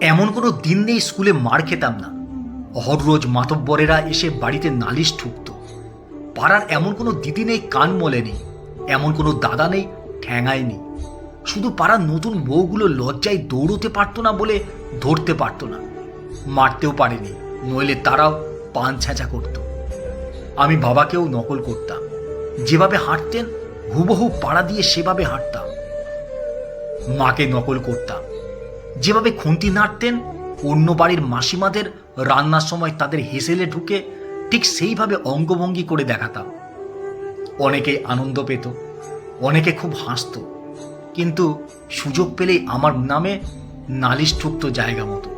এমন কোনো দিন নেই স্কুলে মার খেতাম না। হররোজ মাতব্বরেরা এসে বাড়িতে নালিশ ঠুকত। পাড়ার এমন কোনো দিদি নেই কান মলেনি, এমন কোনো দাদা নেই ঠ্যাঙায়নি। শুধু পাড়ার নতুন বউগুলো লজ্জায় দৌড়তে পারতো না বলে ধরতে পারতো না, মারতেও পারেনি, নইলে তারাও পান ছ্যাঁচা করত। আমি বাবাকেও নকল করতাম, যেভাবে হাঁটতেন হুবহু পাড়া দিয়ে সেভাবে হাঁটতাম। মাকে নকল করতাম, যেভাবে খুন্তি নাড়তেন অন্য বাড়ির মাসিমাদের রান্নার সময় তাদের হেসেলে ঢুকে ঠিক সেইভাবে অঙ্গভঙ্গি করে দেখাতাম। অনেকে আনন্দ পেত, অনেকে খুব হাসত, কিন্তু সুযোগ পেলেই আমার নামে নালিশ ঠুকত জায়গা মতো।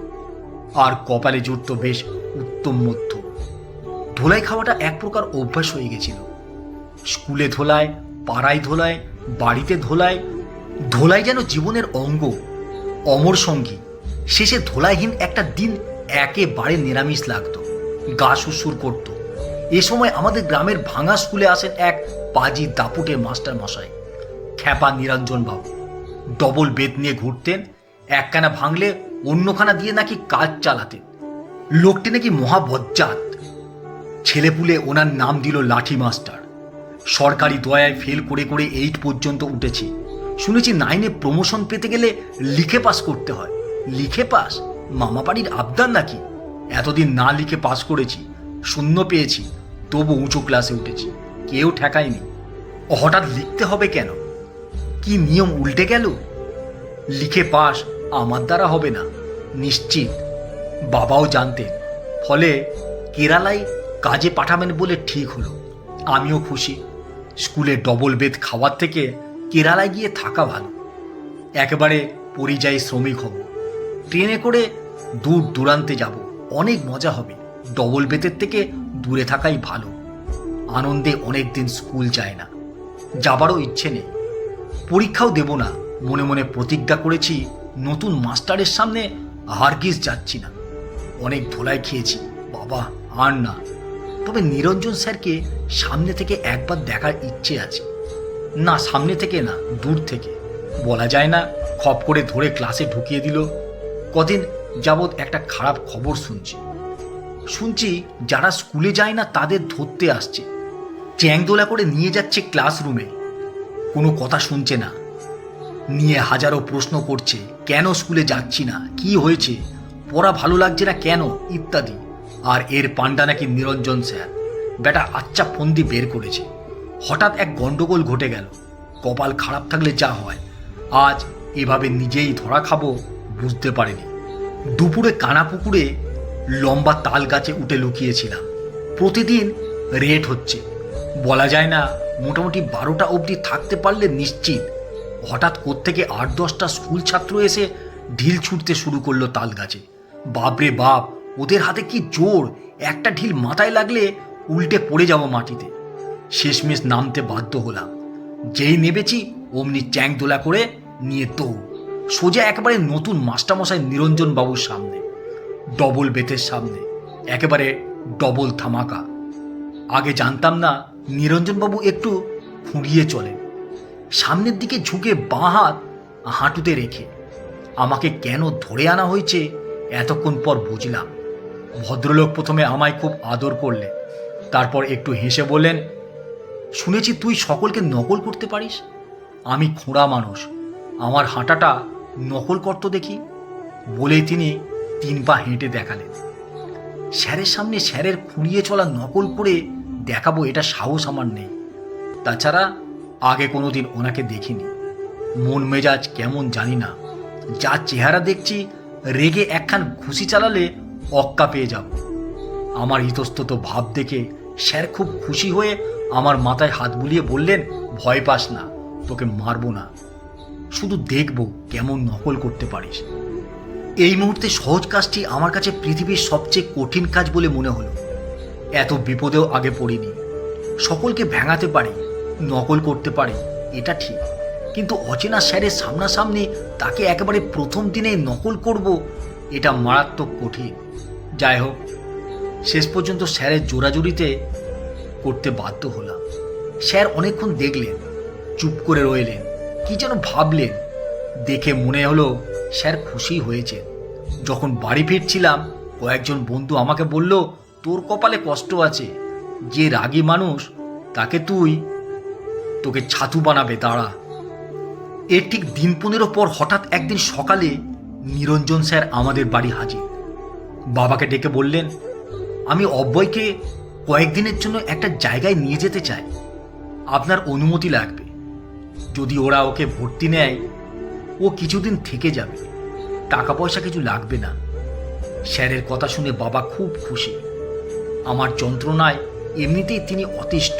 আর কপালে জুটত বেশ উত্তম মধ্য। ধোলাই খাওয়াটা এক প্রকার অভ্যাস হয়ে গেছিল। স্কুলে ধোলায়, পাড়ায় ধোলায়, বাড়িতে ধোলায়। ধোলাই যেন জীবনের অঙ্গ, অমর সঙ্গী। শেষে ধোলাইহীন একটা দিন একেবারে নিরামিষ লাগতো, গা সুরসুর করত। এ সময় আমাদের গ্রামের ভাঙা স্কুলে আসেন এক পাজি দাপুটে মাস্টার মশাই, খ্যাপা নিরঞ্জন বাবু। ডবল বেত নিয়ে ঘুরতেন, একখানা ভাঙলে অন্যখানা দিয়ে নাকি কাজ চালাতেন। লোকটি নাকি মহাবজ্জাত। ছেলেপুলে ওনার নাম দিল লাঠি মাস্টার। সরকারি দয়ায় ফেল করে করে 8 পর্যন্ত উঠেছি। শুনেছি 9-এ প্রমোশন পেতে গেলে লিখে পাস করতে হয়। লিখে পাস? মামা বাড়ির আবদার নাকি? এতদিন না লিখে পাস করেছি, শূন্য পেয়েছি, তবু উঁচু ক্লাসে উঠেছি, কেউ ঠেকায়নি। হঠাৎ লিখতে হবে কেন? কি নিয়ম উল্টে গেল? লিখে পাস আমার দ্বারা হবে না, নিশ্চিত। বাবাও জানতেন, ফলে কেরালায় কাজে পাঠাবেন বলে ঠিক হলো। আমিও খুশি। স্কুলে ডবল বেদ খাওয়ার থেকে কেরালায় গিয়ে থাকা ভালো। একেবারে পরিযায়ী শ্রমিক হব, ট্রেনে করে দূর দূরান্তে যাব, অনেক মজা হবে। ডবল বেতের থেকে দূরে থাকাই ভালো। আনন্দে অনেক দিন স্কুল যায় না, যাবারও ইচ্ছে নেই। পরীক্ষাও দেব না, মনে মনে প্রতিজ্ঞা করেছি নতুন মাস্টারের সামনে হারগিজ যাচ্ছি না। অনেক ধোলাই খেয়েছি, বাবা আর না। তবে নিরঞ্জন স্যারকে সামনে থেকে একবার দেখার ইচ্ছে আছে। না, সামনে থেকে না, দূর থেকে। বলা যায় না খপ করে ধরে ক্লাসে ঢুকিয়ে দিল। কদিন যাবৎ একটা খারাপ খবর শুনছি যারা স্কুলে যায় না তাদের ধরতে আসছে, চ্যাংদোলা করে নিয়ে যাচ্ছে ক্লাসরুমে। কোনো কথা শুনছে না, নিয়ে হাজারো প্রশ্ন করছে, কেন স্কুলে যাচ্ছি না, কি হয়েছে, পড়া ভালো লাগছে না কেন, ইত্যাদি। আর এর পান্ডা নাকি নিরঞ্জন স্যার। বেটা আচ্ছা ফন্দি বের করেছে। হঠাৎ এক গন্ডগোল ঘটে গেল। কপাল খারাপ থাকলে যা হয়, আজ এভাবে নিজেই ধরা খাবো বুঝতে পারিনি। দুপুরে কানাপুকুরে লম্বা তাল গাছে উঠে লুকিয়েছিলাম। প্রতিদিন রেট হচ্ছে, বলা যায় না, মোটামুটি 12টা অবধি থাকতে পারলে নিশ্চিত। হঠাৎ কোত্থেকে 8-10টা স্কুল ছাত্র এসে ঢিল ছুটতে শুরু করলো তাল গাছে। বাপরে বাপ, ওদের হাতে কি জোর! একটা ঢিল মাথায় লাগলে উল্টে পড়ে যাব মাটিতে। শেষমেশ নামতে বাধ্য হলাম। যেই নেবেছি অমনি চ্যাংদোলা করে নিয়ে তো সোজা একেবারে নতুন মাস্টারমশাই নিরঞ্জন বাবুর সামনে, ডবল বেতের সামনে, একেবারে ডবল ধামাকা। আগে জানতাম না নিরঞ্জনবাবু একটু খুঁড়িয়ে চলেন, সামনের দিকে ঝুঁকে বাঁ হাত হাঁটুতে রেখে। আমাকে কেন ধরে আনা হয়েছে এতক্ষণ পর বুঝলাম। ভদ্রলোক প্রথমে আমায় খুব আদর করলেন, তারপর একটু হেসে বললেন, শুনেছি তুই সকলকে নকল করতে পারিস। আমি খোঁড়া মানুষ, আমার হাঁটাটা নকল করতো দেখি। বলেই তিনি 3 পা হেঁটে দেখালেন। স্যারের সামনে স্যারের খুঁড়িয়ে চলা নকল করে দেখাবো, এটা সাহস আমার নেই। তাছাড়া আগে কোনোদিন ওনাকে দেখিনি। মন মেজাজ কেমন জানি না, যা চেহারা দেখছি রেগে একখান ঘুষি চালালে অক্কা পেয়ে যাব। আমার ইতস্তত ভাব দেখে স্যার খুব খুশি হয়ে আমার মাথায় হাত বুলিয়ে বললেন, ভয় পাস না, তোকে মারবো না, শুধু দেখবো কেমন নকল করতে পারিস। এই মুহূর্তে সহজ কাজটি আমার কাছে পৃথিবীর সবচেয়ে কঠিন কাজ বলে মনে হলো। এত বিপদেও আগে পড়িনি। সকলকে ভেঙাতে পারি, নকল করতে পারি, এটা ঠিক, কিন্তু অচেনা স্যারের সামনাসামনি তাকে একেবারে প্রথম দিনেই নকল করব, এটা মারাত্মক কঠিন। যাই হোক, শেষ পর্যন্ত স্যারের জোরাজুরিতে করতে বাধ্য হলাম। স্যার অনেকক্ষণ দেখলেন, চুপ করে রইলেন, কি যেন ভাবলেন। দেখে মনে হলো স্যার খুশি হয়েছেন। যখন বাড়ি ফিরছিলাম কয়েকজন বন্ধু আমাকে বলল, তোর কপালে কষ্ট আছে, যে রাগী মানুষ তাকে তোকে ছাতু বানাবে, দাঁড়া। এর ঠিক দিন 15 পর হঠাৎ একদিন সকালে নিরঞ্জন স্যার আমাদের বাড়ি হাজির। বাবাকে ডেকে বললেন, আমি অব্যয়কে কয়েকদিনের জন্য একটা জায়গায় নিয়ে যেতে চাই, আপনার অনুমতি লাগবে। যদি ওরা ওকে ভর্তি নেয় ও কিছুদিন থেকে যাবে, টাকা পয়সা কিছু লাগবে না। স্যারের কথা শুনে বাবা খুব খুশি। আমার যন্ত্রণায় এমনিতেই তিনি অতিষ্ঠ,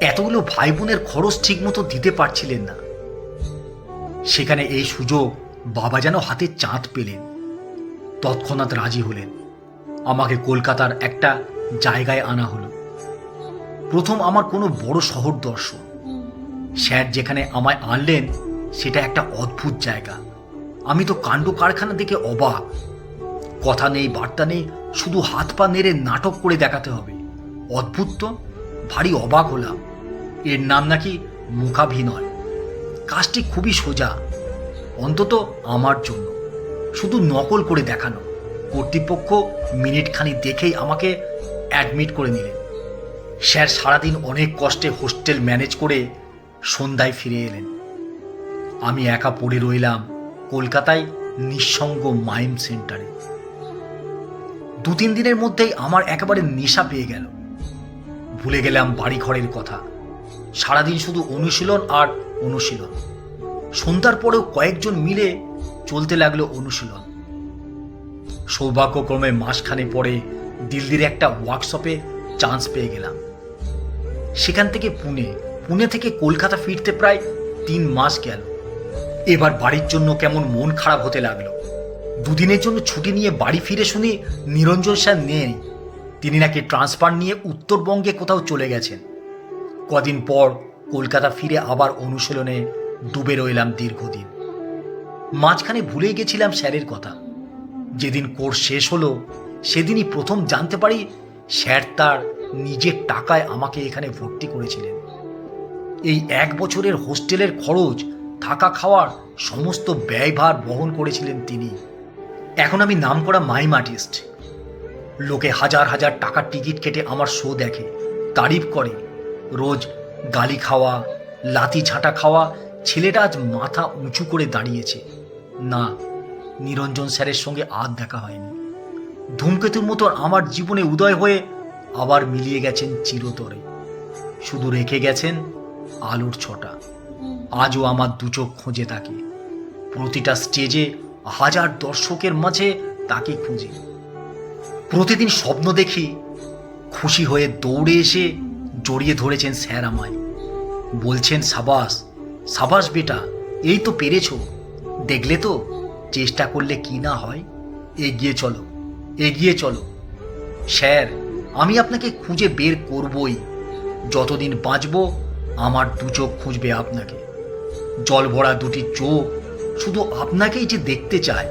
এতগুলো ভাই বোনের খরচ ঠিকমতো দিতে পারছিলেন না। সেখানে এই সুযোগ বাবা যেন হাতে চাঁদ পেলেন, তৎক্ষণাৎ রাজি হলেন। আমাকে কলকাতার একটা জায়গায় আনা হলো। প্রথম আমার কোনো বড় শহর দর্শন। স্যার যেখানে আমায় আনলেন সেটা একটা অদ্ভুত জায়গা। আমি তো কাণ্ড কারখানা দেখে অবাক। কথা নেই, বার্তা নেই, শুধু হাত পা নেড়ে নাটক করে দেখাতে হবে। অদ্ভুত তো, ভারী অবাক হলাম। এর নাম নাকি মুখাভিনয়। কাজটি খুবই সোজা, অন্তত আমার জন্য, শুধু নকল করে দেখানো। কর্তৃপক্ষ মিনিটখানি দেখেই আমাকে অ্যাডমিট করে নিলেন। স্যার সারাদিন অনেক কষ্টে হোস্টেল ম্যানেজ করে সন্ধ্যায় ফিরে এলেন। আমি একা পড়ে রইলাম কলকাতায় নিঃসঙ্গ মাইম সেন্টারে। 2-3 দিনের মধ্যেই আমার একেবারে নেশা পেয়ে গেল। ভুলে গেলাম বাড়ি ঘরের কথা। সারাদিন শুধু অনুশীলন আর অনুশীলন। সন্ধ্যার পরেও কয়েকজন মিলে চলতে লাগলো অনুশীলন। সৌভাগ্যক্রমে মাসখানে পরে দিল্লির একটা ওয়ার্কশপে চান্স পেয়ে গেলাম। সেখান থেকে পুনে থেকে কলকাতা ফিরতে প্রায় 3 মাস গেল। এবার বাড়ির জন্য কেমন মন খারাপ হতে লাগলো। 2 দিনের জন্য ছুটি নিয়ে বাড়ি ফিরে শুনি নিরঞ্জন স্যার নেই। তিনি নাকি ট্রান্সফার নিয়ে উত্তরবঙ্গে কোথাও চলে গেছেন। কদিন পর কলকাতা ফিরে আবার অনুশীলনে ডুবে রইলাম দীর্ঘদিন। মাঝখানে ভুলেই গেছিলাম স্যারের কথা। যেদিন কোর্স শেষ হলো সেদিনই প্রথম জানতে পারি স্যার তার নিজের টাকায় আমাকে এখানে ভর্তি করেছিলেন। এই 1 বছরের হোস্টেলের খরচ, থাকা খাওয়ার সমস্ত ব্যয়ভার বহন করেছিলেন তিনি। এখন আমি নামকরা মাইম আর্টিস্ট। লোকে হাজার হাজার টাকার টিকিট কেটে আমার শো দেখে, তারিফ করে। রোজ গালি খাওয়া, লাথি ঝাঁটা খাওয়া ছেলেটা আজ মাথা উঁচু করে দাঁড়িয়েছে। না, নিরঞ্জন স্যারের সঙ্গে আর দেখা হয়নি। ধূমকেতুর মতো আমার জীবনে উদয় হয়ে আবার মিলিয়ে গেছেন চিরতরে। শুধু রেখে গেছেন আলোর ছটা। আজও আমার 2 চোখ খোঁজে তাকে। প্রতিটা স্টেজে হাজার দর্শকের মাঝে তাকে খুঁজে। প্রতিদিন স্বপ্ন দেখি, খুশি হয়ে দৌড়ে এসে জড়িয়ে ধরেছেন স্যার আমায়। বলছেন, সাবাস সাবাস বেটা, এই তো পেরেছ, দেখলে তো চেষ্টা করলে কি না হয়, এগিয়ে চলো এগিয়ে চলো। স্যার, আমি আপনাকে খুঁজে বের করবই। যতদিন বাঁচব আমার 2 চোখ খুঁজবে আপনাকে। জল ভরা 2টি চোখ শুধু আপনাকেই যে দেখতে চায়।